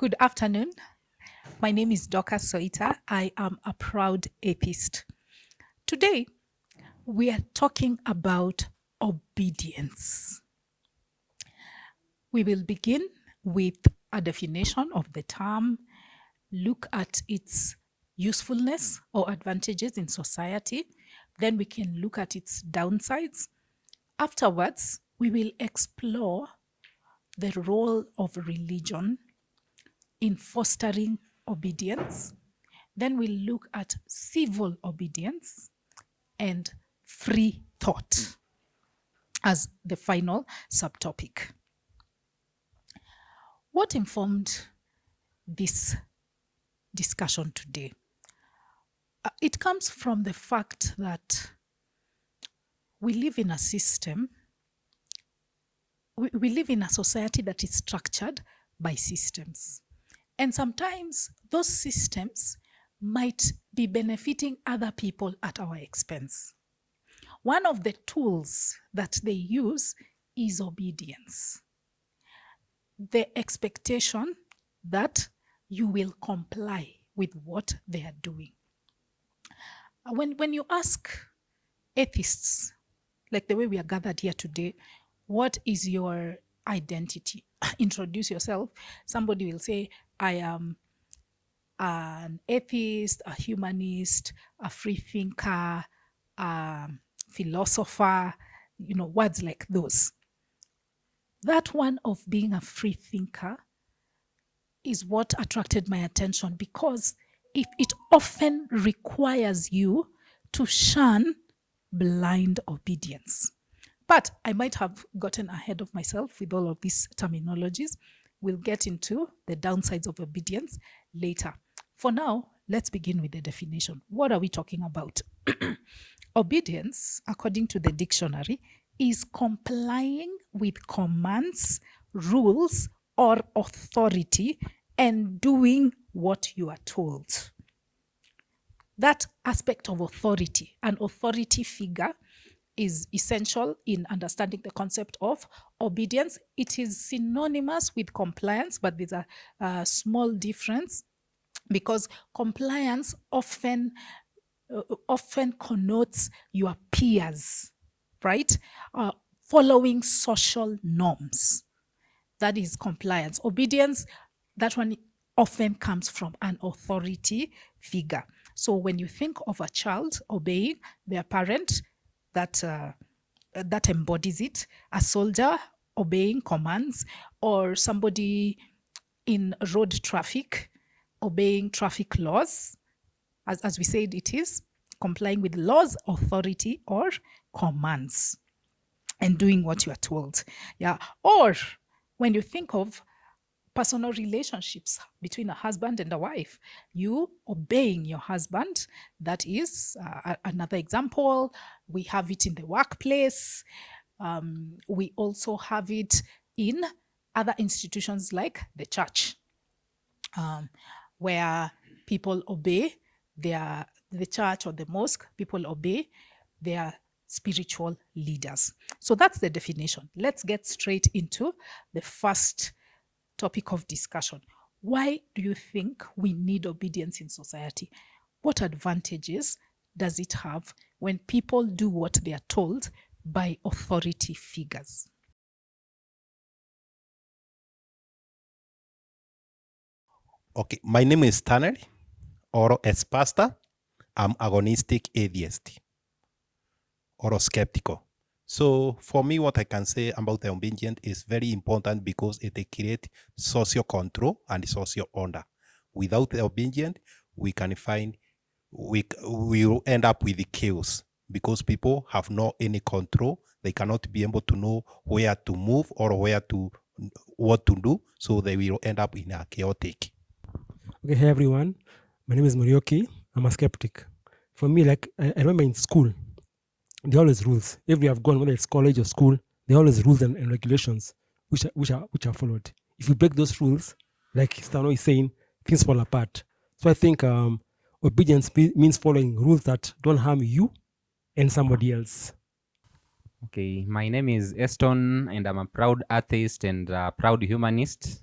Good afternoon. My name is Doka Soita. I am a proud atheist. Today, we are talking about obedience. We will begin with a definition of the term, look at its usefulness or advantages in society. Then we can look at its downsides. Afterwards, we will explore the role of religion in fostering obedience. Then we'll look at civil obedience and free thought as the final subtopic. What informed this discussion today? It comes from the fact that we live in a system, we live in a society that is structured by systems. And sometimes those systems might be benefiting other people at our expense. One of the tools that they use is obedience. The expectation that you will comply with what they are doing. When you ask atheists, like the way we are gathered here today, what is your identity? Introduce yourself. Somebody will say, I am an atheist, a humanist, a free thinker, a philosopher, words like those. That one of being a free thinker is what attracted my attention, because it often requires you to shun blind obedience. But I might have gotten ahead of myself with all of these terminologies. We'll get into the downsides of obedience later. For now, let's begin with the definition. What are we talking about? Obedience, according to the dictionary, is complying with commands, rules, or authority and doing what you are told. That aspect of authority, an authority figure, is essential in understanding the concept of obedience. It is synonymous with compliance, but there's a small difference, because compliance often connotes your peers, right? Following social norms. That is compliance. Obedience, that one often comes from an authority figure. So when you think of a child obeying their parent, that embodies it. A soldier obeying commands, or somebody in road traffic obeying traffic laws. As we said, it is complying with laws, authority, or commands, and doing what you are told. Yeah. Or when you think of personal relationships between a husband and a wife, you obeying your husband, that is another example. We have it in the workplace. We also have it in other institutions like the church, where people obey the church or the mosque, people obey their spiritual leaders. So that's the definition. Let's get straight into the first topic of discussion. Why do you think we need obedience in society? What advantages does it have when people do what they are told by authority figures? Okay, my name is Tanner, or as pastor, I'm agnostic atheist or skeptical. So for me, what I can say about the obedience is very important, because it creates social control and social order. Without the obedience, we will end up with the chaos, because people have no any control. They cannot be able to know where to move or what to do. So they will end up in a chaotic. Okay, hey everyone. My name is Morioki. I'm a skeptic. For me, like I remember in school, there are always rules. If we have gone, whether it's college or school, there are always rules and regulations which are followed. If you break those rules, like Stano is saying, things fall apart. So I think obedience means following rules that don't harm you and somebody else. Okay, my name is Eston, and I'm a proud atheist and a proud humanist.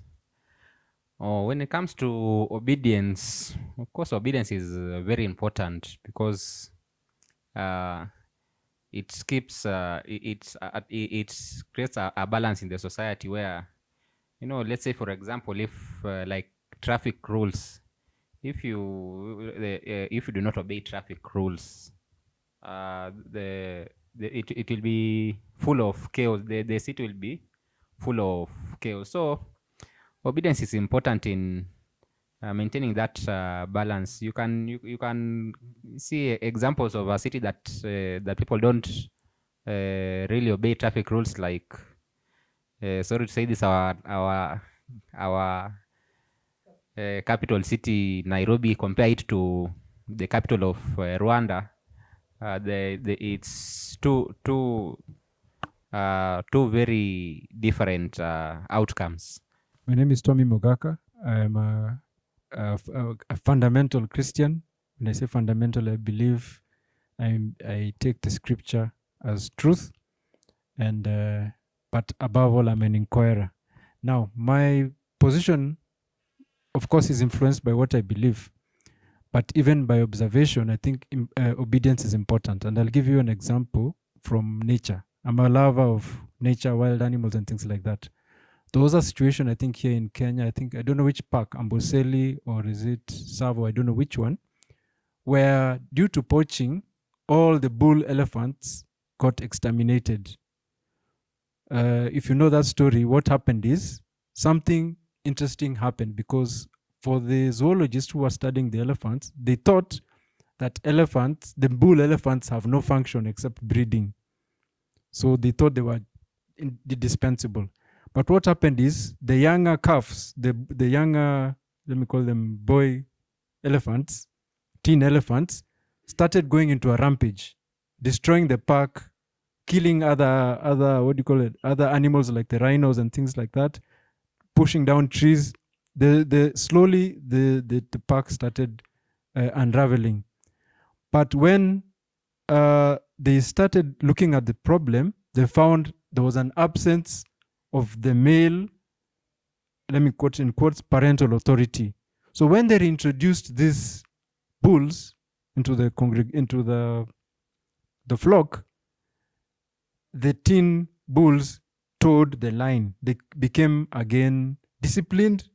When it comes to obedience, of course, obedience is very important because it keeps it creates a balance in the society where, let's say for example, if like traffic rules, if you do not obey traffic rules, it will be full of chaos. The city will be full of chaos. So obedience is important in maintaining that balance. You can see examples of a city that people don't really obey traffic rules. Like, sorry to say this, our capital city Nairobi. Compare it to the capital of Rwanda. It's two very different outcomes. My name is Tommy Mogaka. I'm a fundamental Christian. When I say fundamental, I believe I take the scripture as truth, and but above all, I'm an inquirer. Now, my position, of course, is influenced by what I believe, but even by observation, I think obedience is important. And I'll give you an example from nature. I'm a lover of nature, wild animals, and things like that. There was a situation, I think, here in Kenya, I don't know which park, Amboseli or is it Savo, I don't know which one, where due to poaching, all the bull elephants got exterminated. If you know that story, what happened is something interesting happened, because for the zoologists who were studying the elephants, they thought that the bull elephants have no function except breeding. So they thought they were indispensable. But what happened is the younger calves, the younger, let me call them boy elephants, teen elephants, started going into a rampage, destroying the park, killing other animals like the rhinos and things like that, pushing down trees. Slowly the park started unraveling. But when they started looking at the problem, they found there was an absence of the male, let me quote in quotes, parental authority. So when they introduced these bulls into the flock, the teen bulls towed the line. They became again disciplined.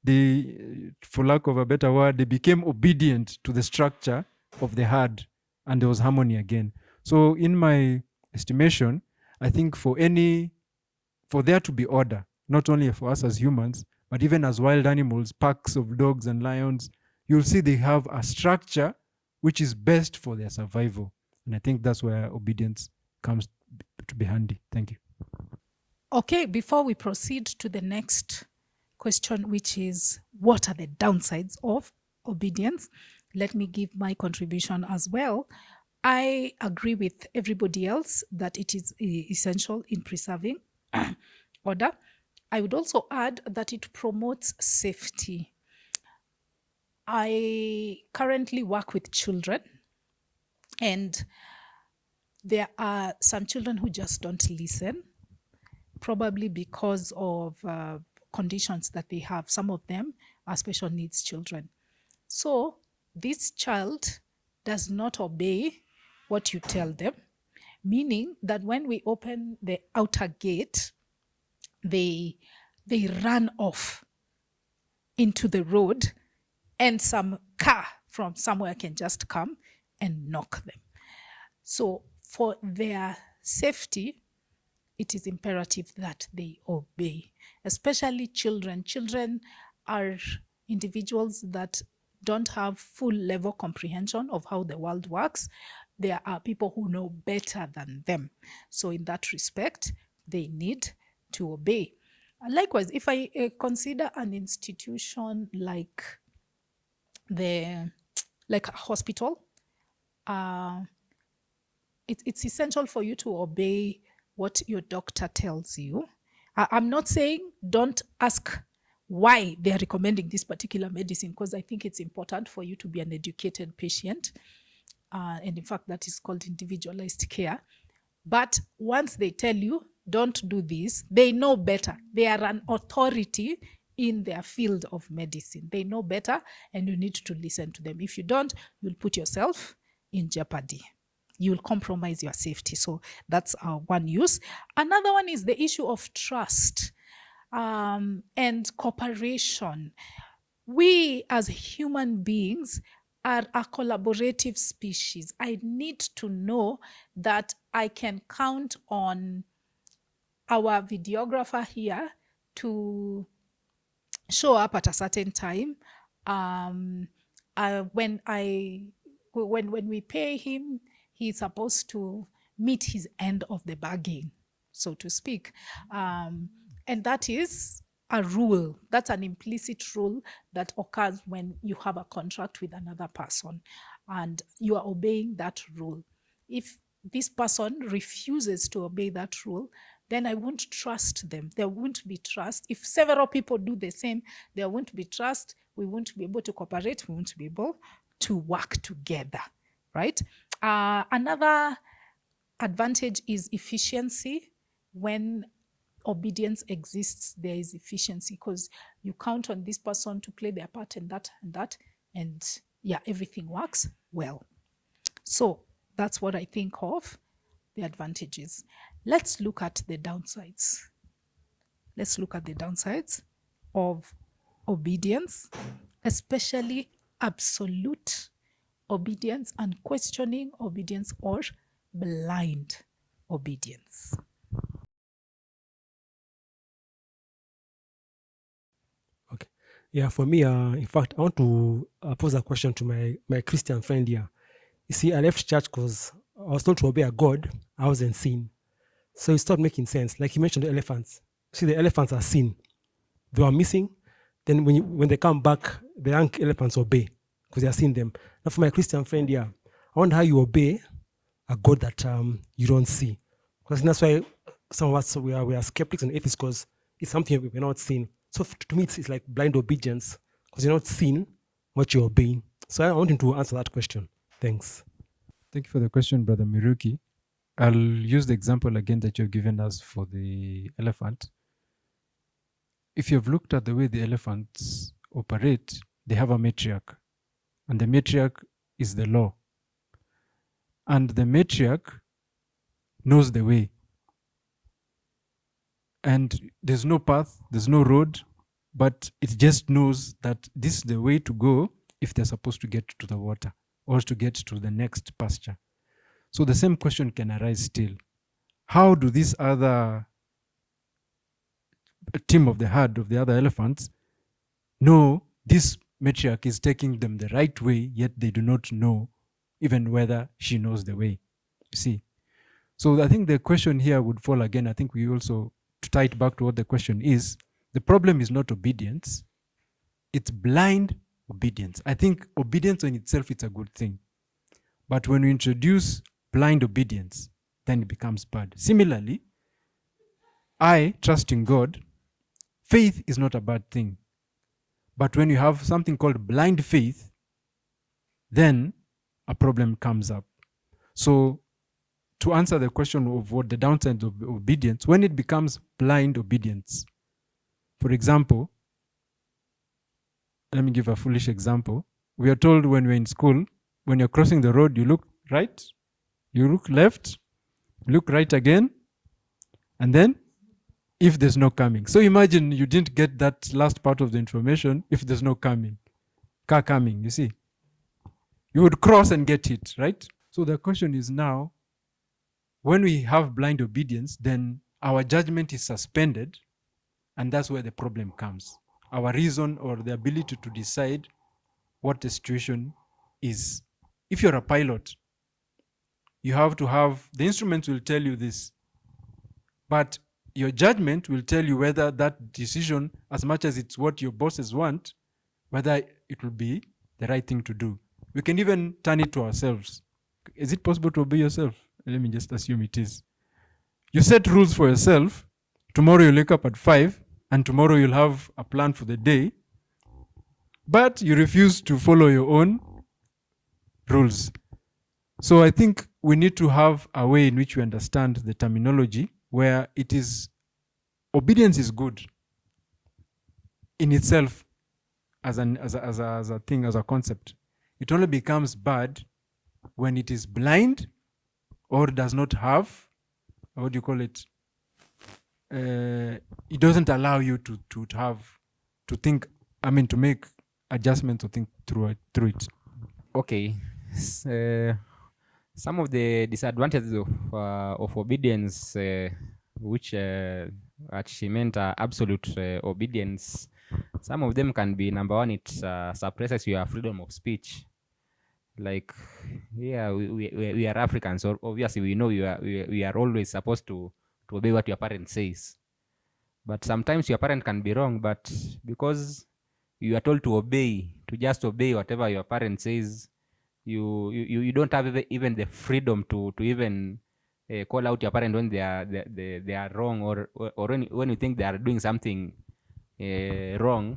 For lack of a better word, they became obedient to the structure of the herd, and there was harmony again. So in my estimation, I think for there to be order, not only for us as humans, but even as wild animals, packs of dogs and lions, you'll see they have a structure which is best for their survival. And I think that's where obedience comes to be handy. Thank you. Okay, before we proceed to the next question, which is what are the downsides of obedience, let me give my contribution as well. I agree with everybody else that it is essential in preserving order. I would also add that it promotes safety. I currently work with children, and there are some children who just don't listen, probably because of conditions that they have. Some of them are special needs children. So this child does not obey what you tell them, meaning that when we open the outer gate, they run off into the road, and some car from somewhere can just come and knock them. So for their safety, it is imperative that they obey, especially children. Children are individuals that don't have full level comprehension of how the world works. There are people who know better than them. So in that respect, they need to obey. Likewise, if I consider an institution like a hospital, it's essential for you to obey what your doctor tells you. I'm not saying don't ask why they are recommending this particular medicine, because I think it's important for you to be an educated patient. And in fact, that is called individualized care. But once they tell you, don't do this, they know better. They are an authority in their field of medicine. They know better, and you need to listen to them. If you don't, you'll put yourself in jeopardy. You'll compromise your safety. So that's one use. Another one is the issue of trust and cooperation. We as human beings are a collaborative species. I need to know that I can count on our videographer here to show up at a certain time. When we pay him, he's supposed to meet his end of the bargain, so to speak. And that is a rule. That's an implicit rule that occurs when you have a contract with another person and you are obeying that rule. If this person refuses to obey that rule, then I won't trust them. There won't be trust. If several people do the same, there won't be trust. We won't be able to cooperate. We won't be able to work together, right? Another advantage is efficiency. When obedience exists, there is efficiency because you count on this person to play their part and that, and yeah, everything works well. So that's what I think of the advantages. Let's look at the downsides. Let's look at the downsides of obedience, especially absolute obedience and questioning obedience or blind obedience. Okay. Yeah, for me, in fact, I want to pose a question to my Christian friend here. You see, I left church because I was told to obey a God. I was in sin. So it started making sense. Like you mentioned, the elephants. See, the elephants are sin. They are missing. Then when they come back, the young elephants obey because they are seeing them. Now, for my Christian friend here, I wonder how you obey a God that you don't see. Because that's why some of us we are skeptics and atheists because it's something we're not seeing. So to me, it's like blind obedience because you're not seeing what you're obeying. So I want him to answer that question. Thanks. Thank you for the question, Brother Miruki. I'll use the example again that you've given us for the elephant. If you've looked at the way the elephants operate, they have a matriarch. And the matriarch is the law. And the matriarch knows the way. And there's no path, there's no road, but it just knows that this is the way to go if they're supposed to get to the water or to get to the next pasture. So the same question can arise still. How do these other team of the herd of the other elephants know this matriarch is taking them the right way, yet they do not know even whether she knows the way? You see? So I think the question here would fall again. I think we also, to tie it back to what the question is, the problem is not obedience, it's blind obedience. I think obedience in itself is a good thing. But when we introduce blind obedience, then it becomes bad. Similarly, I trust in God. Faith is not a bad thing. But when you have something called blind faith, then a problem comes up. So to answer the question of what the downside of obedience, when it becomes blind obedience, for example, let me give a foolish example. We are told when we're in school, when you're crossing the road, you look right, you look left, look right again, and then if there's no coming. So imagine you didn't get that last part of the information if there's no coming, car coming, you see. You would cross and get hit, right? So the question is now, when we have blind obedience, then our judgment is suspended, and that's where the problem comes. Our reason or the ability to decide what the situation is. If you're a pilot, you have to have, the instruments will tell you this, but your judgment will tell you whether that decision, as much as it's what your bosses want, whether it will be the right thing to do. We can even turn it to ourselves. Is it possible to obey yourself? Let me just assume it is. You set rules for yourself. Tomorrow you'll wake up at 5, and tomorrow you'll have a plan for the day, but you refuse to follow your own rules. So I think we need to have a way in which we understand the terminology where it is, obedience is good in itself as a thing, as a concept. It only becomes bad when it is blind or does not have, what do you call it? It doesn't allow you to think, to make adjustments to think through it. Okay. Some of the disadvantages of obedience, which she meant absolute obedience, some of them can be, number one, it suppresses your freedom of speech. Like, yeah, we are Africans, so obviously we know we are always supposed to obey what your parent says. But sometimes your parent can be wrong, but because you are told to just obey whatever your parent says, you don't have even the freedom to even call out your parent when they are wrong, or when you think they are doing something wrong,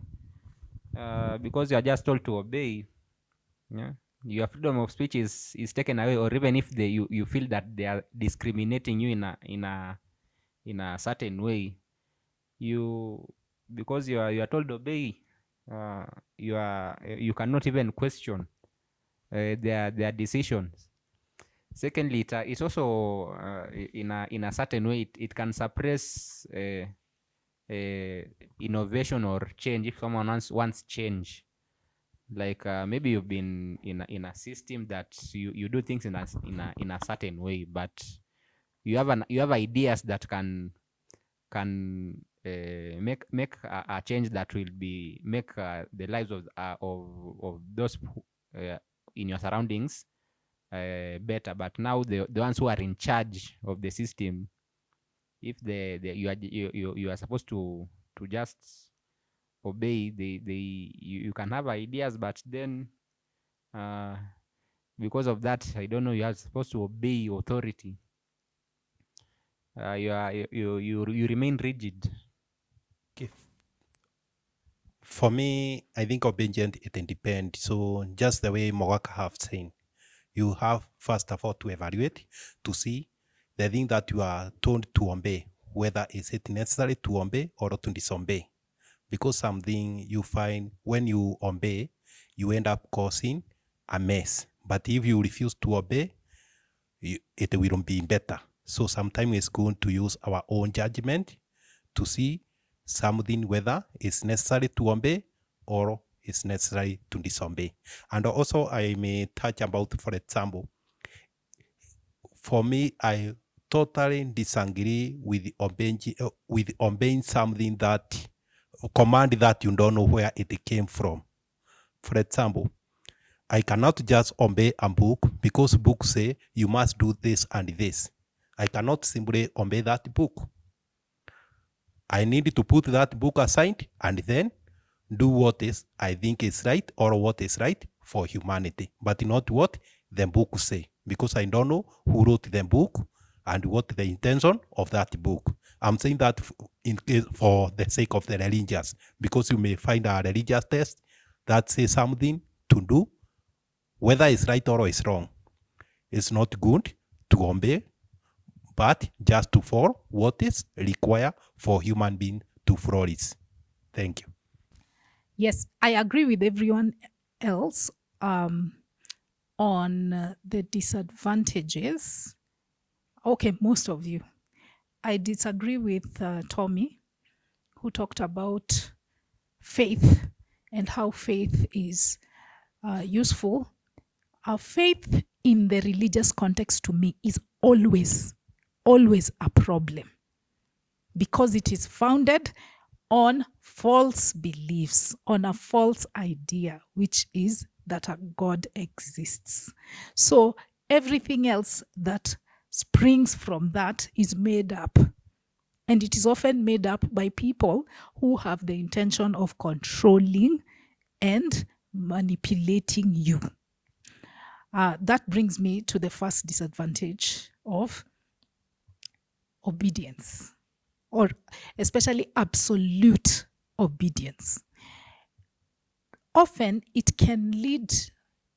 because you are just told to obey. Yeah, your freedom of speech is taken away, or even if you feel that they are discriminating you in a certain way, because you are told to obey, you cannot even question their decisions. Secondly, it's also in a certain way it can suppress innovation or change if someone wants change. Like maybe you've been in a system that you do things in a certain way, but you have ideas that can make a change that will make the lives of those in your surroundings better. But now the ones who are in charge of the system, if you are supposed to just obey, you can have ideas, but then because of that, I don't know, you are supposed to obey authority. You remain rigid. Okay. For me, I think obedience it depends. So just the way Mogaka have said, you have first of all to evaluate to see the thing that you are told to obey, whether is it necessary to obey or to disobey. Because something you find when you obey, you end up causing a mess. But if you refuse to obey, it will be better. So sometimes it's going to use our own judgment to see something whether it's necessary to obey or it's necessary to disobey. And also I may touch about, for example, for me, I totally disagree with obeying something that command that you don't know where it came from. For example, I cannot just obey a book because books say you must do this and this. I cannot simply obey that book. I need to put that book aside and then do what is I think is right or what is right for humanity, but not what the book say, because I don't know who wrote the book and what the intention of that book. I'm saying that for the sake of the religious, because you may find a religious text that says something to do, whether it's right or it's wrong. It's not good to obey, but just to follow what is required for human being to flourish. Thank you. Yes, I agree with everyone else on the disadvantages. Okay, most of you. I disagree with Tommy, who talked about faith and how faith is useful. Faith in the religious context to me is always a problem, because it is founded on false beliefs, on a false idea, which is that a God exists. So everything else that springs from that is made up. And it is often made up by people who have the intention of controlling and manipulating you. That brings me to the first disadvantage of obedience, or especially absolute obedience. Often it can lead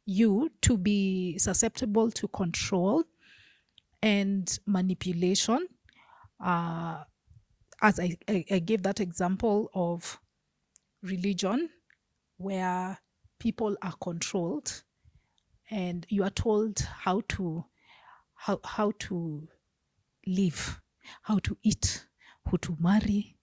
you to be susceptible to control and manipulation. As I gave that example of religion where people are controlled and you are told how to live, how to eat, who to marry,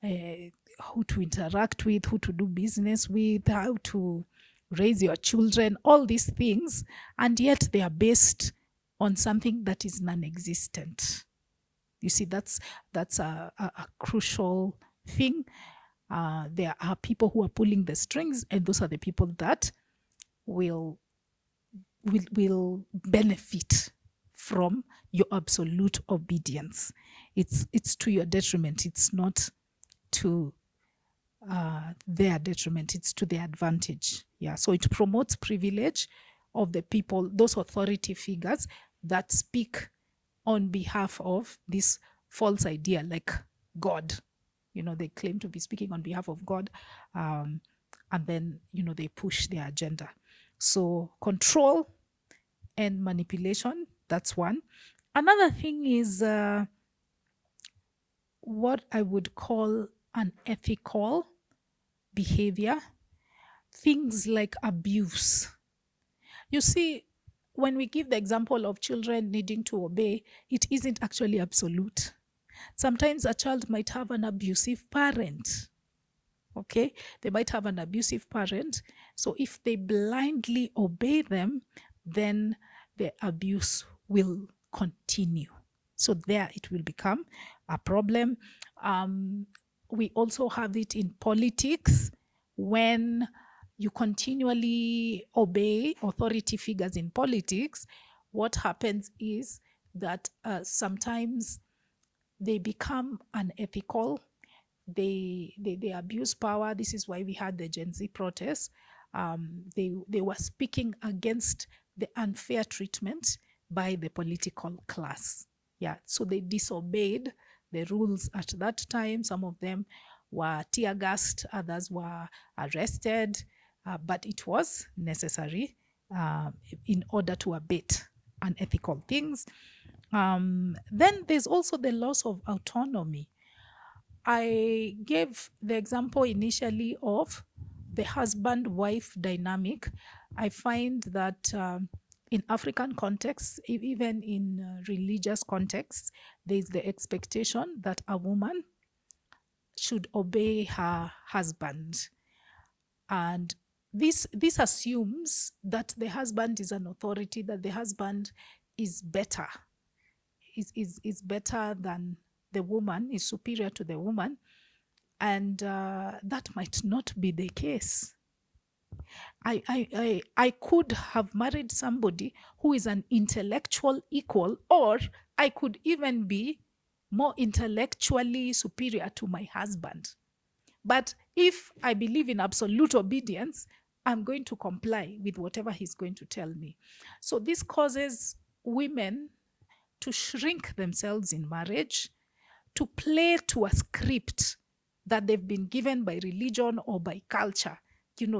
who to interact with, who to do business with, how to raise your children, all these things, and yet they are based on something that is non-existent. You see, that's a crucial thing. There are people who are pulling the strings, and those are the people that will benefit from your absolute obedience. It's to your detriment. It's not to their detriment. It's to their advantage. Yeah. So it promotes privilege of the people, those authority figures that speak on behalf of this false idea, like God. They claim to be speaking on behalf of God, and then they push their agenda. So control and manipulation, that's one. Another thing is what I would call unethical behavior, things like abuse. You see, when we give the example of children needing to obey, it isn't actually absolute. Sometimes a child might have an abusive parent. Okay, they might have an abusive parent. So if they blindly obey them, then the abuse will continue. So there it will become a problem. We also have it in politics when you continually obey authority figures in politics. What happens is that sometimes they become unethical. They abuse power. This is why we had the Gen Z protests. They were speaking against the unfair treatment by the political class. Yeah, so they disobeyed the rules at that time. Some of them were tear gassed, others were arrested, but it was necessary in order to abate unethical things. Then there's also the loss of autonomy. I gave the example initially of the husband-wife dynamic. I find that in African contexts, even in religious contexts, there's the expectation that a woman should obey her husband. And this assumes that the husband is an authority, that the husband is better, is better than the woman, is superior to the woman. And that might not be the case. I could have married somebody who is an intellectual equal, or I could even be more intellectually superior to my husband. But if I believe in absolute obedience, I'm going to comply with whatever he's going to tell me. So this causes women to shrink themselves in marriage, to play to a script that they've been given by religion or by culture.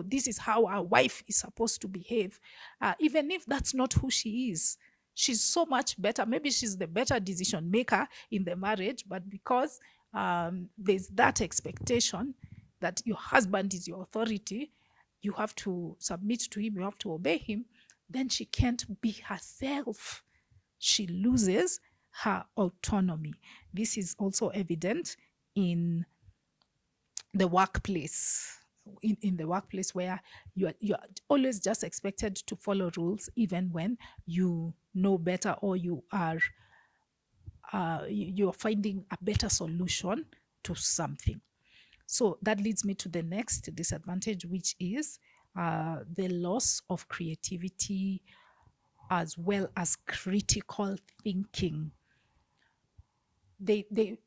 This is how a wife is supposed to behave. Even if that's not who she is, she's so much better. Maybe she's the better decision maker in the marriage, but because there's that expectation that your husband is your authority, you have to submit to him, you have to obey him, then she can't be herself. She loses her autonomy. This is also evident in the workplace. In the workplace, where you're always just expected to follow rules, even when you know better, or you're finding a better solution to something. So that leads me to the next disadvantage, which is the loss of creativity as well as critical thinking. In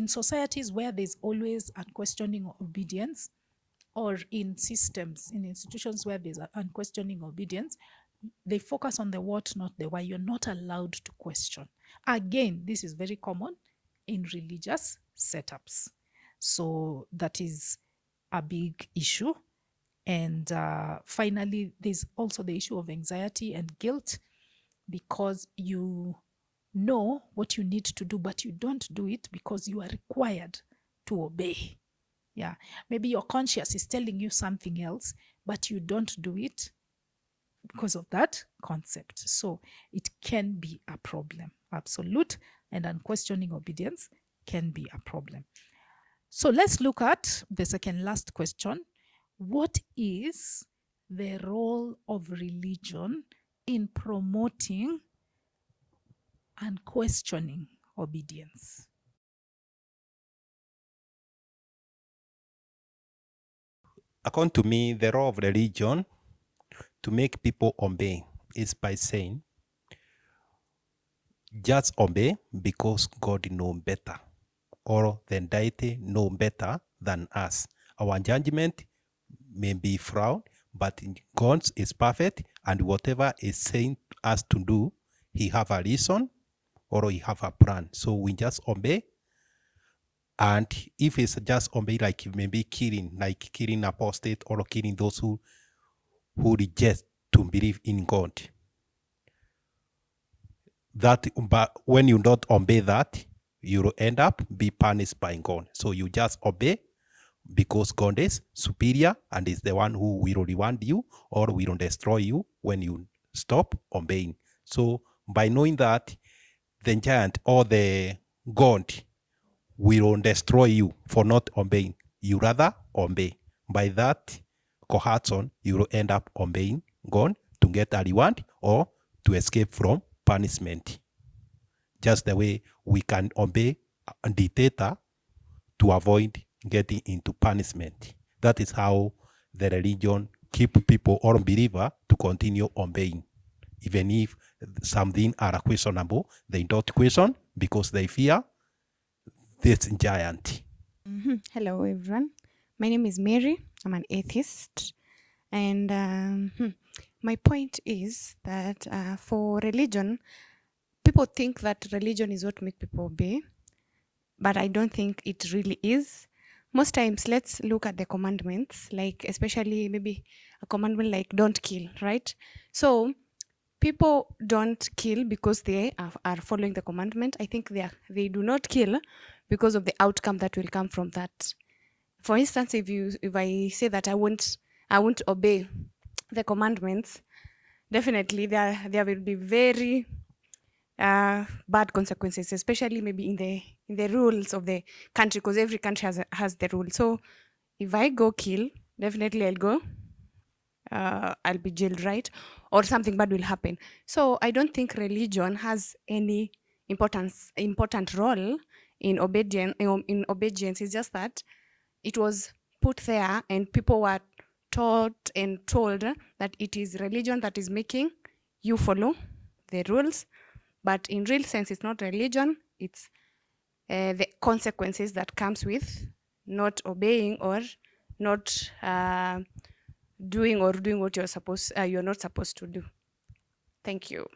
societies where there's always unquestioning obedience, or in systems, in institutions where there's unquestioning obedience, they focus on the what, not the why. You're not allowed to question. Again, this is very common in religious setups. So that is a big issue. And finally, there's also the issue of anxiety and guilt, because you know what you need to do, but you don't do it because you are required to obey. Yeah. Maybe your conscience is telling you something else, but you don't do it because of that concept. So it can be a problem. Absolute and unquestioning obedience can be a problem. So let's look at the second last question. What is the role of religion in promoting and questioning obedience? According to me, the role of religion to make people obey is by saying, just obey because God knows better, or the deity know better than us. Our judgment may be flawed, but God is perfect, and whatever is saying us to do, he have a reason or he have a plan. So we just obey. And if it's just obey, like maybe killing apostate or killing those who reject to believe in God, that, but when you don't obey that, you will end up be punished by God. So you just obey because God is superior and is the one who will reward you or will destroy you when you stop obeying. So by knowing that, the giant or the God will destroy you for not obeying, you rather obey. By that coercion, you will end up obeying God to get a reward or to escape from punishment. Just the way we can obey a dictator to avoid getting into punishment. That is how the religion keep people or believer to continue obeying. Even if something are questionable, they don't question because they fear this giant. Hello, everyone. My name is Mary. I'm an atheist. And my point is that for religion, people think that religion is what make people obey, but I don't think it really is. Most times, let's look at the commandments, like especially maybe a commandment like don't kill, right? So people don't kill because they are following the commandment. I think they do not kill because of the outcome that will come from that. For instance, if I say that I won't obey the commandments, definitely there will be very bad consequences, especially maybe in the rules of the country, because every country has the rule. So if I go kill, definitely I'll be jailed, right? Or something bad will happen. So I don't think religion has any important role in obedience. In obedience, it's just that it was put there, and people were taught and told that it is religion that is making you follow the rules. But in real sense, it's not religion. It's the consequences that comes with not obeying or not doing what you're not supposed to do. Thank you.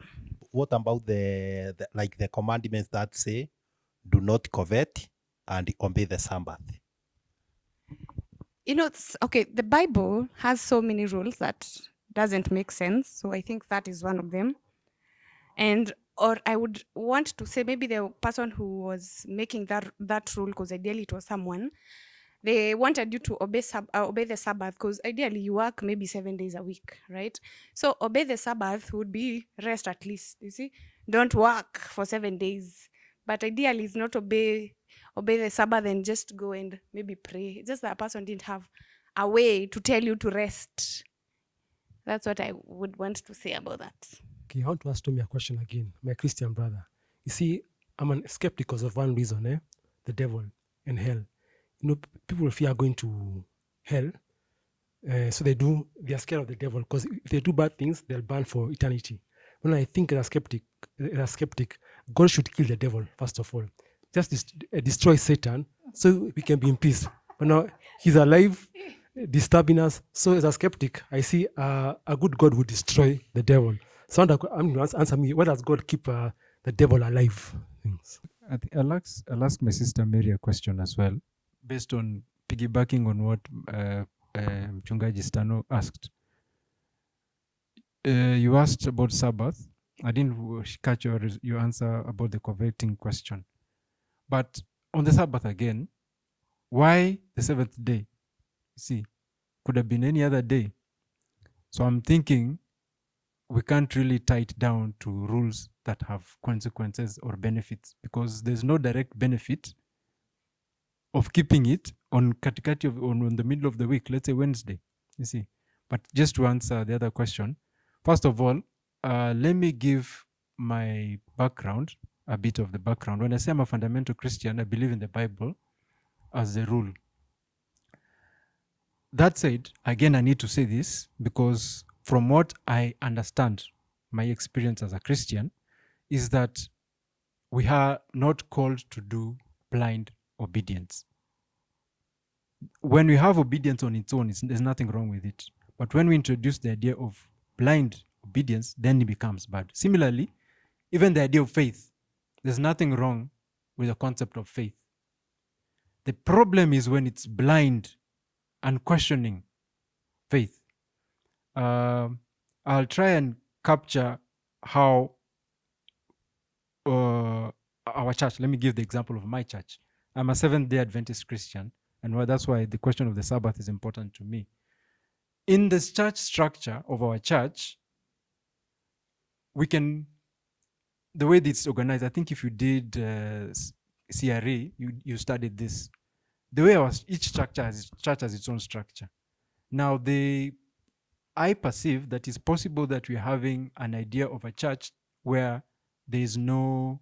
What about the commandments that say, do not covet and obey the Sabbath? Okay, the Bible has so many rules that doesn't make sense. So I think that is one of them. Or I would want to say maybe the person who was making that rule, because ideally it was someone, they wanted you to obey the Sabbath, because ideally you work maybe 7 days a week, right? So obey the Sabbath would be rest at least, you see? Don't work for 7 days. But ideally it's not obey the Sabbath and just go and maybe pray. It's just that person didn't have a way to tell you to rest. That's what I would want to say about that. Okay, I want to ask Tommy a question again, my Christian brother. You see, I'm a skeptic because of one reason, the devil and hell. People fear going to hell, so they are scared of the devil, because if they do bad things, they'll burn for eternity. When I think as a skeptic, God should kill the devil, first of all. Just destroy Satan so we can be in peace. But now he's alive, disturbing us. So as a skeptic, I see a good God would destroy the devil. So answer me, why does God keep the devil alive? Thanks. I'll ask my sister Mary a question as well, based on piggybacking on what Mchungaji Stano asked. You asked about Sabbath. I didn't catch your answer about the coveting question. But on the Sabbath again, Why the seventh day? See, could have been any other day. So I'm thinking we can't really tie it down to rules that have consequences or benefits, because there's no direct benefit of keeping it on katikati of on the middle of the week, let's say Wednesday. You see, but just to answer the other question, first of all, let me give my background, a bit of the background. When I say I'm a fundamental Christian, I believe in the Bible as the rule. That said, again, I need to say this because from what I understand, my experience as a Christian is that we are not called to do blind obedience. When we have obedience on its own, there's nothing wrong with it. But when we introduce the idea of blind obedience, then it becomes bad. Similarly, even the idea of faith, there's nothing wrong with the concept of faith. The problem is when it's blind and questioning faith. I'll try and capture how our church, let me give the example of my church. I'm a Seventh-day Adventist Christian, and that's why the question of the Sabbath is important to me. In the church structure of our church, we can, the way it's organized, I think if you did CRA, you studied this. The way each structure has its own structure. Now, I perceive that it's possible that we're having an idea of a church where there is no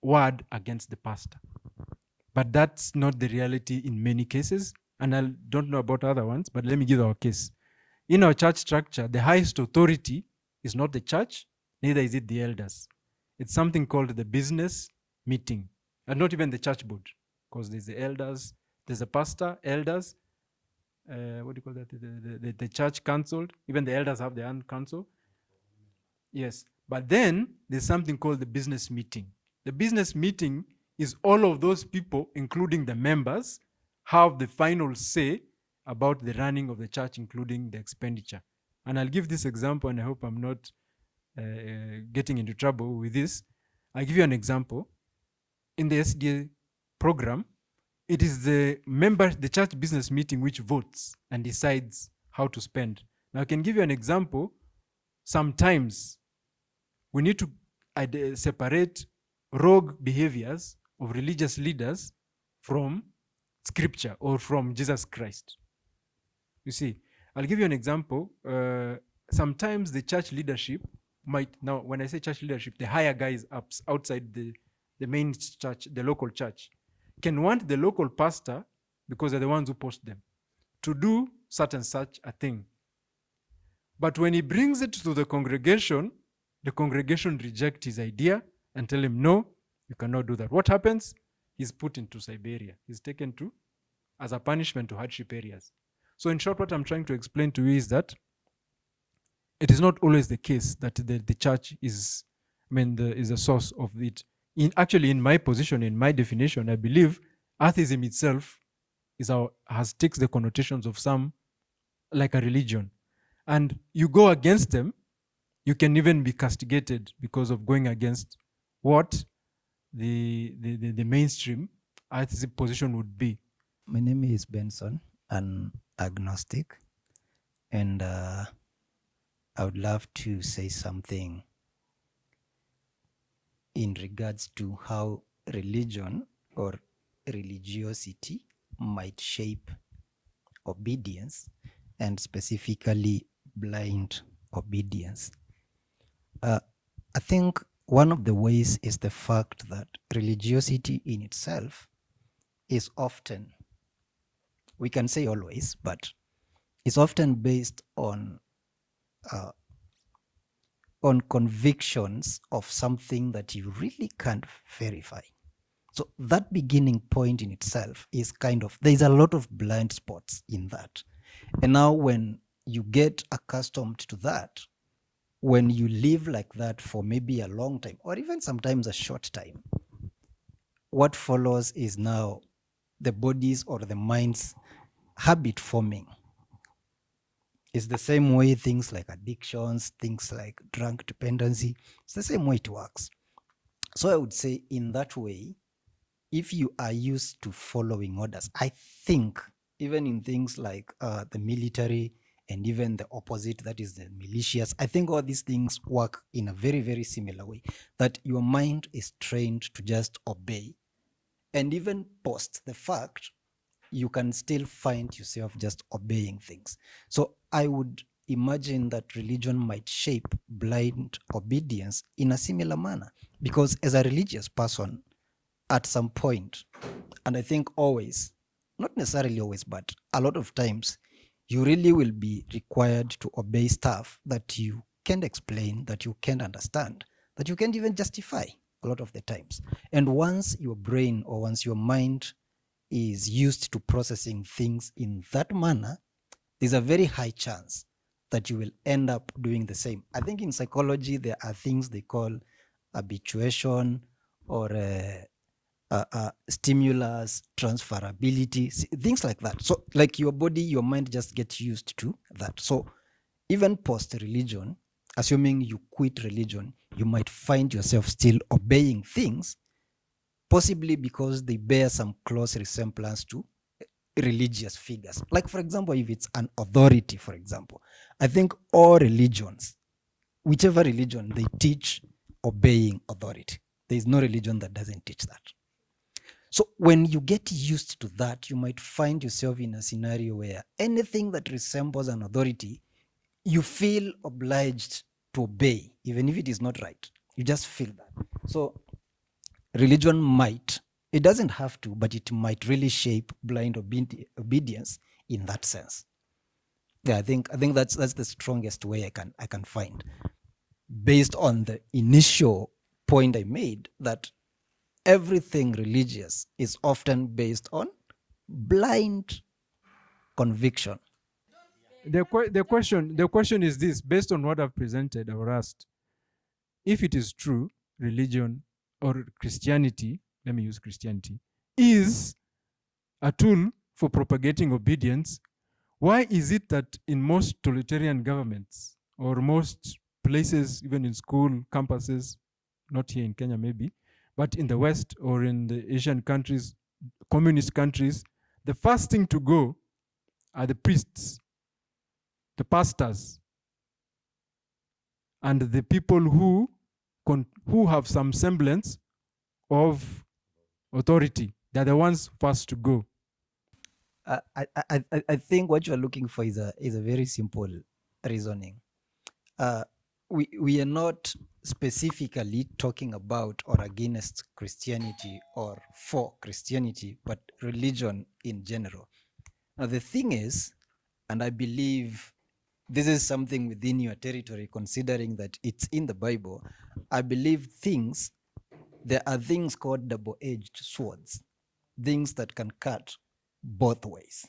word against the pastor. But that's not the reality in many cases. And I don't know about other ones, but let me give our case. In our church structure, the highest authority is not the church, neither is it the elders. It's something called the business meeting, and not even the church board, because there's the elders, there's a pastor, elders, what do you call that? The church council, even the elders have their own council. Yes, but then there's something called the business meeting. The business meeting is all of those people, including the members, have the final say about the running of the church, including the expenditure. And I'll give this example, and I hope I'm not getting into trouble with this. I'll give you an example. In the SDA program, it is the church business meeting which votes and decides how to spend. Now, I can give you an example. Sometimes we need to separate rogue behaviors of religious leaders from scripture or from Jesus Christ. You see, I'll give you an example. Sometimes the church leadership might, now when I say church leadership, the higher guys outside the main church, the local church, can want the local pastor, because they're the ones who post them, to do such and such a thing. But when he brings it to the congregation rejects his idea and tell him, no, you cannot do that. What happens? He's put into Siberia. He's taken to, as a punishment, to hardship areas. So in short, what I'm trying to explain to you is that it is not always the case that the church is a source of it. In my position, in my definition, I believe atheism itself takes the connotations of some, like a religion. And you go against them, you can even be castigated because of going against what the mainstream atheism position would be. My name is Benson, an agnostic, and I would love to say something in regards to how religion or religiosity might shape obedience, and specifically blind obedience. I think one of the ways is the fact that religiosity in itself is often, we can say always, but it's often based on convictions of something that you really can't verify. So that beginning point in itself is there's a lot of blind spots in that. And now when you get accustomed to that, when you live like that for maybe a long time, or even sometimes a short time, what follows is now the body's or the mind's habit forming. It's the same way things like addictions, things like drug dependency, it's the same way it works. So I would say in that way, if you are used to following orders, I think even in things like the military and even the opposite, that is the militias, I think all these things work in a very, very similar way, that your mind is trained to just obey. And even post the fact, you can still find yourself just obeying things. So I would imagine that religion might shape blind obedience in a similar manner, because as a religious person, at some point, and I think always, not necessarily always, but a lot of times, you really will be required to obey stuff that you can't explain, that you can't understand, that you can't even justify a lot of the times. And once your brain or once your mind is used to processing things in that manner, there's a very high chance that you will end up doing the same. I think in psychology, there are things they call habituation or stimulus, transferability, things like that. So like your body, your mind just gets used to that. So even post-religion, assuming you quit religion, you might find yourself still obeying things, possibly because they bear some close resemblance to religious figures. Like, for example, if it's an authority, for example, I think all religions, whichever religion, they teach obeying authority. There is no religion that doesn't teach that. So when you get used to that, you might find yourself in a scenario where anything that resembles an authority, you feel obliged to obey, even if it is not right. You just feel that. So religion might, it doesn't have to, but it might really shape blind obedience in that sense. Yeah, I think that's the strongest way I can find, based on the initial point I made, that everything religious is often based on blind conviction. The question is this: based on what I've presented or asked, if it is true, religion or Christianity, let me use Christianity, is a tool for propagating obedience, why is it that in most totalitarian governments or most places, even in school campuses, not here in Kenya maybe, but in the West or in the Asian countries, communist countries, the first thing to go are the priests, the pastors, and the people who have some semblance of authority. They're the ones first to go. I think what you're looking for is a very simple reasoning. We are not specifically talking about or against Christianity or for Christianity, but religion in general. Now the thing is, and I believe this is something within your territory, considering that it's in the Bible, I believe there are things called double-edged swords, things that can cut both ways,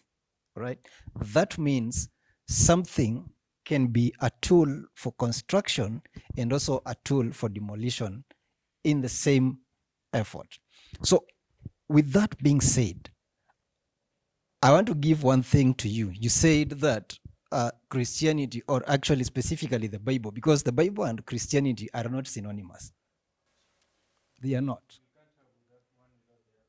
right? That means something can be a tool for construction and also a tool for demolition in the same effort. So with that being said, I want to give one thing to you. You said that Christianity, or actually specifically the Bible, because the Bible and Christianity are not synonymous. They are not.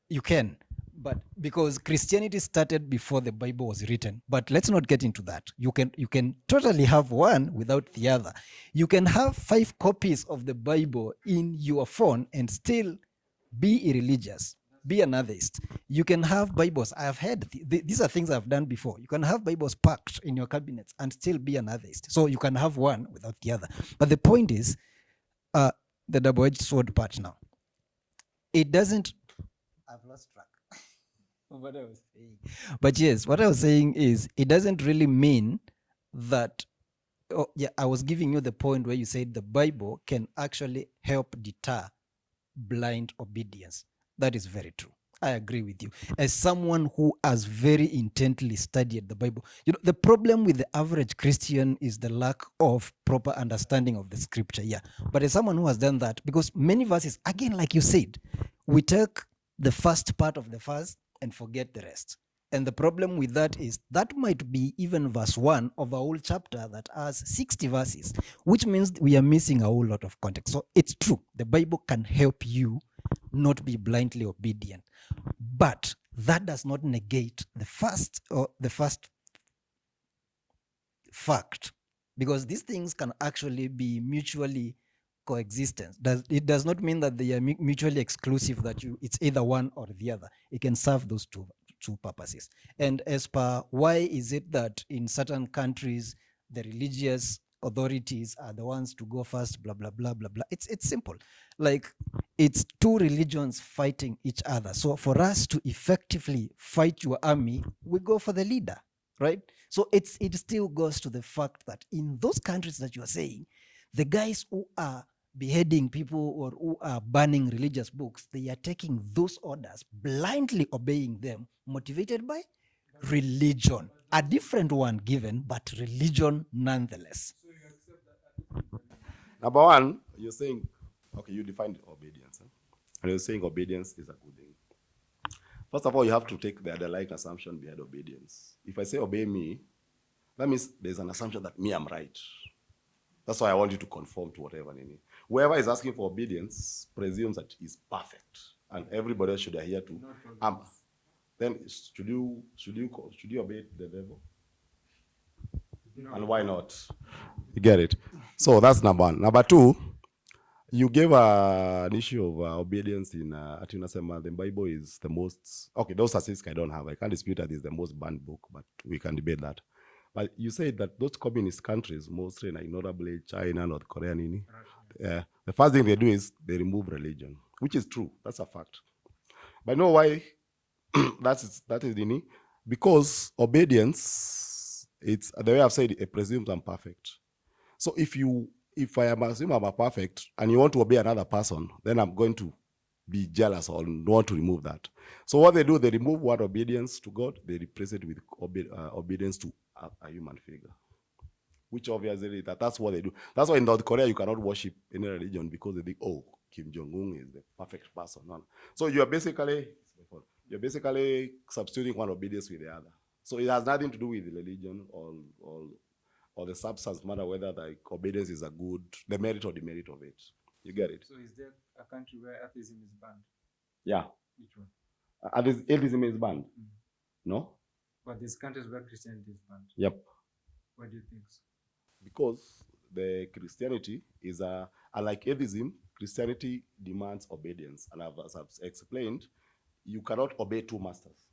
You can, but because Christianity started before the Bible was written. But let's not get into that. You can totally have one without the other. You can have 5 copies of the Bible in your phone and still be irreligious, be an atheist. You can have Bibles. I have heard these are things I've done before. You can have Bibles packed in your cabinets and still be an atheist. So you can have one without the other. But the point is, the double-edged sword part now. It doesn't. I've lost track of what I was saying. But yes, what I was saying is, it doesn't really mean that. Oh, yeah, I was giving you the point where you said the Bible can actually help deter blind obedience. That is very true. I agree with you. As someone who has very intently studied the Bible, the problem with the average Christian is the lack of proper understanding of the scripture. Yeah. But as someone who has done that, because many verses, again, like you said, we take the first part of the verse and forget the rest. And the problem with that is that might be even verse 1 of a whole chapter that has 60 verses, which means we are missing a whole lot of context. So it's true. The Bible can help you not be blindly obedient. But that does not negate the first fact, because these things can actually be mutually coexistent. It does not mean that they are mutually exclusive, that it's either one or the other. It can serve those two purposes. And as per why is it that in certain countries the religious authorities are the ones to go first, blah blah blah blah blah, it's simple. Like, it's two religions fighting each other. So for us to effectively fight your army, we go for the leader, right? So it still goes to the fact that in those countries that you are saying, the guys who are beheading people or who are burning religious books, they are taking those orders, blindly obeying them, motivated by religion. A different one given, but religion nonetheless. Number one, you're saying, okay, you defined obedience. Huh? And you're saying obedience is a good thing. First of all, you have to take the underlying assumption behind obedience. If I say obey me, that means there's an assumption that me, I'm right. That's why I want you to conform to whatever. Whoever is asking for obedience presumes that he's perfect, and everybody else should adhere to. Then should you obey the devil? No. And why not? You get it? So that's number one. Number two, you gave an issue of obedience in Atinasema. The Bible is the most, okay, those statistics I don't have. I can't dispute that it's the most banned book, but we can debate that. But you said that those communist countries, mostly like notably China, North Korea, the first thing they do is they remove religion, which is true. That's a fact. But you know why that is Dini? Because obedience, it's the way I've said it presumes I'm perfect. So if I assume I'm a perfect and you want to obey another person, then I'm going to be jealous or want to remove that. So what they do, they remove one obedience to God, they replace it with obedience to a human figure, which obviously that's what they do. That's why in North Korea you cannot worship any religion because they think, oh, Kim Jong-un is the perfect person. No. So you're basically substituting one obedience with the other. So it has nothing to do with the religion or the substance matter, whether the obedience is a good, the merit or demerit of it. You get it? So is there a country where atheism is banned? Yeah. Which one? Atheism is banned. No? But there's countries where Christianity is banned. Yep. Why do you think so? Because the Christianity is unlike atheism, Christianity demands obedience. And as I've explained, you cannot obey two masters.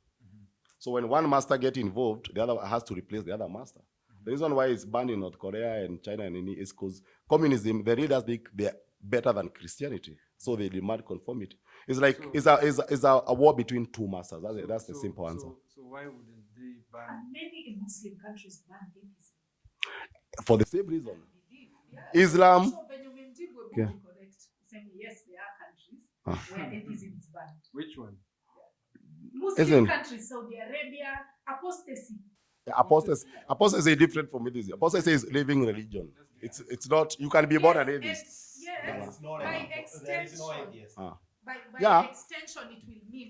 So when one master gets involved, the other has to replace the other master. The reason why it's banned in North Korea and China and is because communism, the leaders think they're better than Christianity, so they demand conformity. It's like it's a war between two masters. That's the simple answer. So why wouldn't they ban? And many Muslim countries ban atheism. For the same reason. Islam. So Benjamin Dib will be correct, saying yes, there are countries where atheism is banned. Which one? Muslim countries, Saudi Arabia, apostasy. Apostasy is different from atheism. Apostasy is living religion. It's not, you can be born an atheist. Yes, by extension. By extension, it will mean.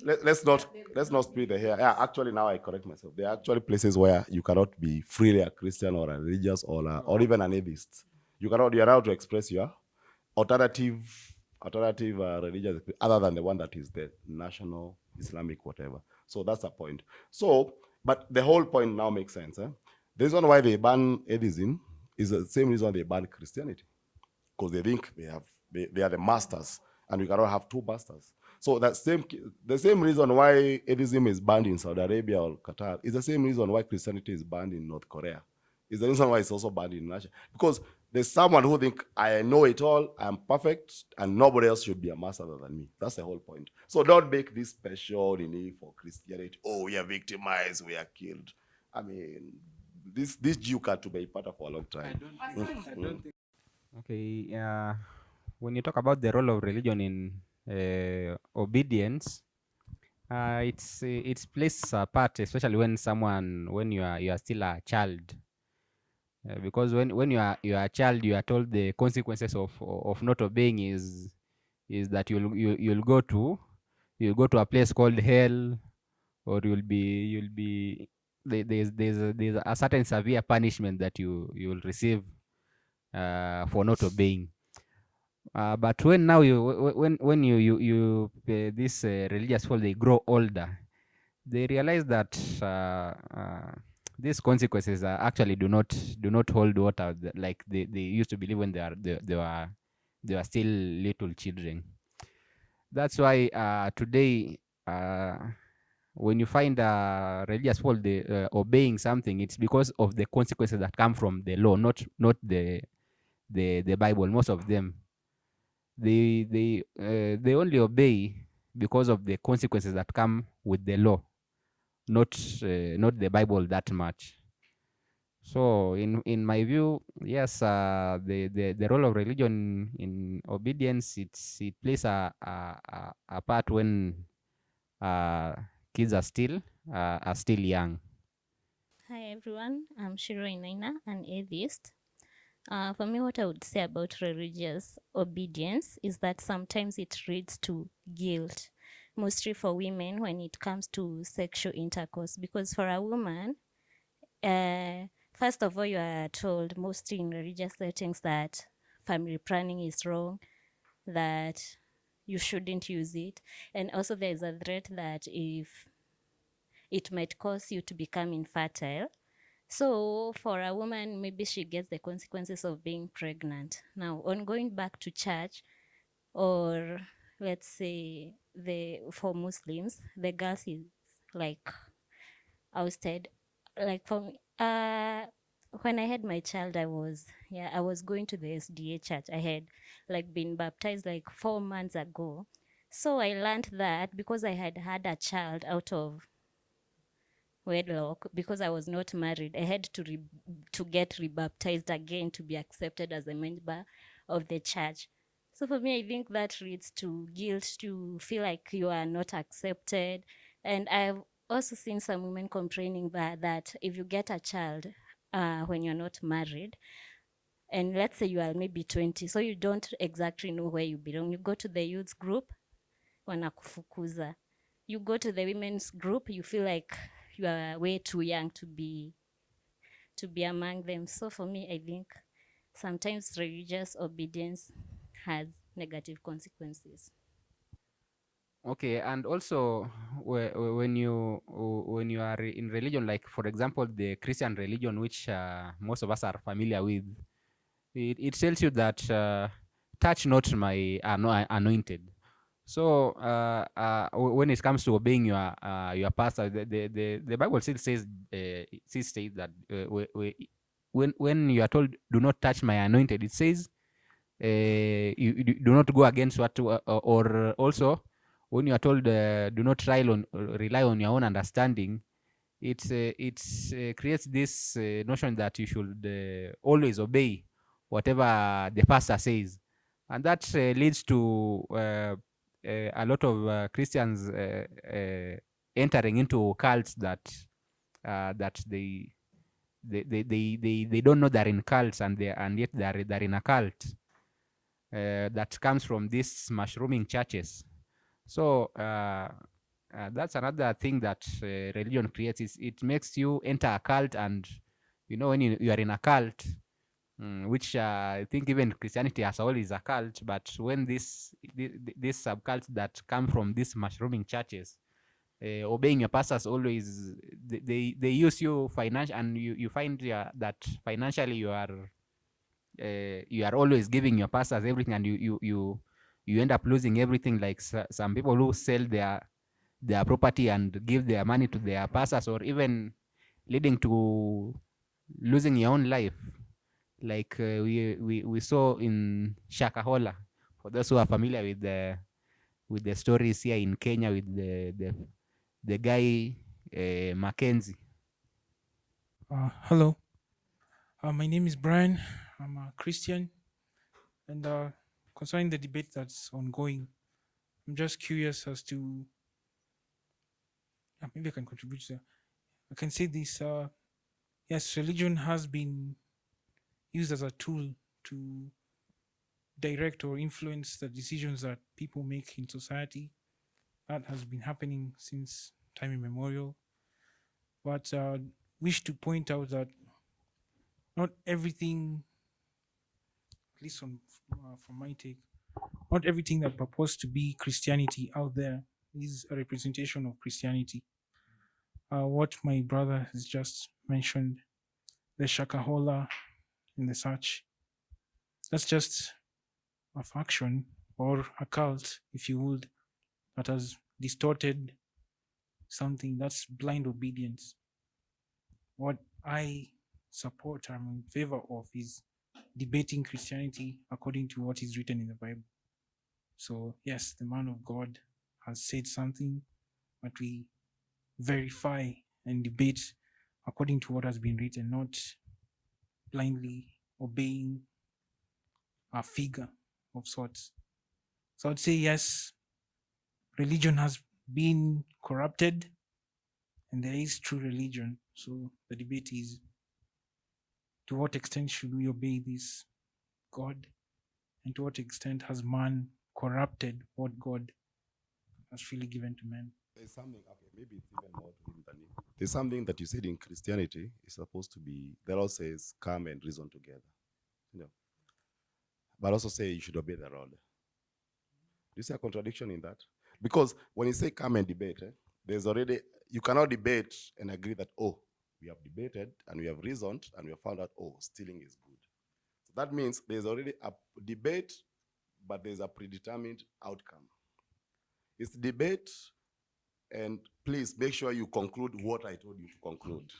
Let's not split the hair. Yeah, actually, now I correct myself. There are actually places where you cannot be freely a Christian or a religious or even an atheist. You're allowed to express your alternative religious other than the one that is the national Islamic whatever. So that's the point. So, but the whole point now makes sense. The reason why they ban atheism is the same reason they ban Christianity, because they think they are the masters, and we cannot have two masters. So the same reason why atheism is banned in Saudi Arabia or Qatar is the same reason why Christianity is banned in North Korea. Is the reason why it's also banned in Russia, because there's someone who think I know it all, I'm perfect, and nobody else should be a master other than me. That's the whole point. So don't make this special need for Christianity. Oh, we are victimized, we are killed. I mean, this Jew got to be part of for a long time. I don't think. Okay. When you talk about the role of religion in obedience, it's plays a part, especially when you are still a child. Because when you are a child, you are told the consequences of not obeying is that you'll go to a place called hell, or you'll be there's a certain severe punishment that you'll receive for not obeying. But when now when this religious people they grow older, they realize that these consequences actually do not hold water like they used to believe when they were still little children. That's why today, when you find religious people they, obeying something, it's because of the consequences that come from the law, not the Bible. Most of them they only obey because of the consequences that come with the law, not the Bible that much. So in my view, yes, the role of religion in obedience, it plays a part when kids are still young. Hi everyone, I'm Shiro Inaina, an atheist. For me, what I would say about religious obedience is that sometimes it leads to guilt, mostly for women when it comes to sexual intercourse. Because for a woman, first of all, you are told, mostly in religious settings, that family planning is wrong, that you shouldn't use it. And also, there is a threat that if it might cause you to become infertile. So for a woman, maybe she gets the consequences of being pregnant. Now, on going back to church, or let's say for Muslims, the girls is like ousted. Like for me, when I had my child, I was going to the SDA church. I had like been baptized like 4 months ago. So I learned that because I had had a child out of wedlock, because I was not married, I had to get rebaptized again to be accepted as a member of the church. So for me, I think that leads to guilt, to feel like you are not accepted. And I've also seen some women complaining that if you get a child when you're not married, and let's say you are maybe 20, so you don't exactly know where you belong, you go to the youth group, wanakufukuza. You go to the women's group, you feel like you are way too young to be among them. So for me, I think sometimes religious obedience has negative consequences. Okay, and also when you are in religion, like for example the Christian religion, which most of us are familiar with, it tells you that touch not my anointed. So when it comes to obeying your pastor, the Bible still says still states that when you are told do not touch my anointed, it says you do not go against what or also when you are told do not rely on your own understanding, it creates this notion that you should always obey whatever the pastor says, and that leads to a lot of Christians entering into cults that they don't know they're in cults, and yet they're in a cult that comes from these mushrooming churches. So that's another thing that religion creates. Is it makes you enter a cult, and when you are in a cult, which I think even Christianity as a whole is a cult. But when these subcults that come from these mushrooming churches, obeying your pastors always, they use you financial, and you find that financially you are always giving your pastors everything, and you end up losing everything, like some people who sell their property and give their money to their pastors, or even leading to losing your own life, like we saw in Shakahola. For those who are familiar with the stories here in Kenya, with the guy Mackenzie. Hello, my name is Brian. I'm a Christian, and concerning the debate that's ongoing, I'm just curious as to maybe I can contribute. I can say this: yes, religion has been used as a tool to direct or influence the decisions that people make in society. That has been happening since time immemorial. But wish to point out that not everything, at least from my take, not everything that purports to be Christianity out there is a representation of Christianity. What my brother has just mentioned, the Shakahola and the such, that's just a faction or a cult, if you would, that has distorted something. That's blind obedience. What I support, I'm in favor of, is debating Christianity according to what is written in the Bible. So yes, the man of God has said something, but we verify and debate according to what has been written, not blindly obeying a figure of sorts. So I'd say yes, religion has been corrupted and there is true religion. So the debate is, to what extent should we obey this God, and to what extent has man corrupted what God has freely given to man? There's something, okay, maybe it's even more to him than him. There's something that you said in Christianity is supposed to be, the law says, come and reason together. You know, but also say you should obey the rod. Do you see a contradiction in that? Because when you say come and debate, there's already, you cannot debate and agree that, oh, we have debated and we have reasoned and we have found out, oh, stealing is good. So that means there's already a debate, but there's a predetermined outcome. It's debate, and please make sure you conclude what I told you to conclude.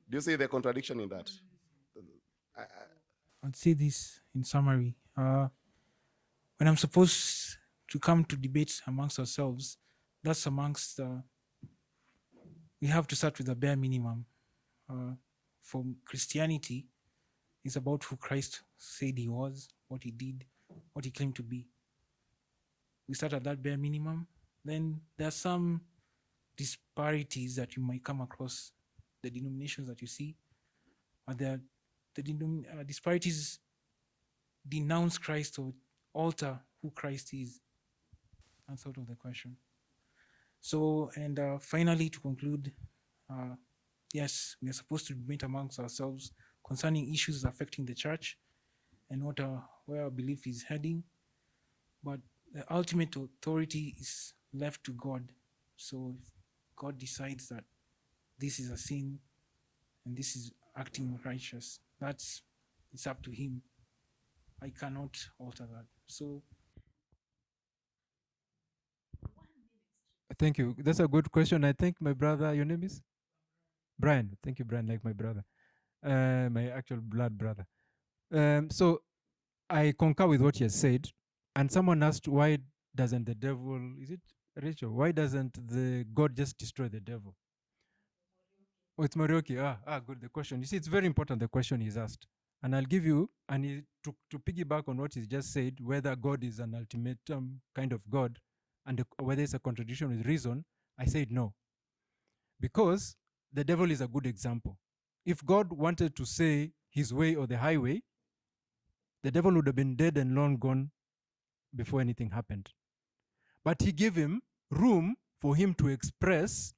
Do you see the contradiction in that? I'd say this in summary. When I'm supposed to come to debate amongst ourselves, that's amongst, we have to start with the bare minimum. For Christianity, it's about who Christ said he was, what he did, what he claimed to be. We start at that bare minimum. Then there are some disparities that you might come across, the denominations that you see. The disparities denounce Christ or alter who Christ is. That's out of the question. So, and finally, to conclude, yes, we are supposed to meet amongst ourselves concerning issues affecting the church and what where our belief is heading. But the ultimate authority is left to God. So if God decides that this is a sin and this is acting righteous, it's up to him. I cannot alter that. So Thank you. That's a good question. I think my brother, your name is? Brian. Thank you, Brian, like my brother, my actual blood brother. So I concur with what he has said. And someone asked, why doesn't the devil, is it Rachel? Why doesn't the God just destroy the devil? Oh, it's Morioki. Good. The question. You see, it's very important, the question he's asked. And I'll give you, and to piggyback on what he's just said, whether God is an ultimatum kind of God, and whether it's a contradiction with reason, I said no. Because the devil is a good example. If God wanted to say his way or the highway, the devil would have been dead and long gone before anything happened. But he gave him room for him to express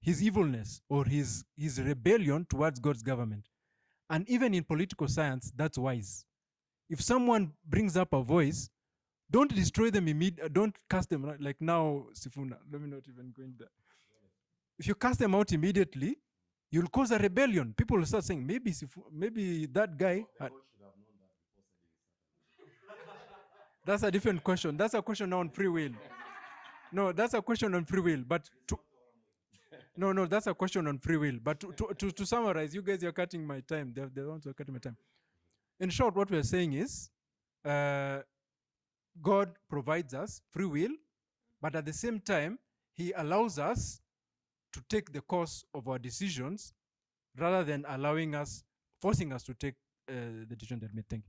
his evilness or his rebellion towards God's government. And even in political science, that's wise. If someone brings up a voice, don't destroy them immediately. Don't cast them like now, Sifuna. Let me not even go in there. If you cast them out immediately, you'll cause a rebellion. People will start saying, maybe that guy. That's a different question. That's a question on free will. No, that's a question on free will. But no, that's a question on free will. But to summarize, you guys are cutting my time. They're the ones who are cutting my time. In short, what we're saying is, God provides us free will, but at the same time, he allows us to take the course of our decisions rather than forcing us to take the decision that we think.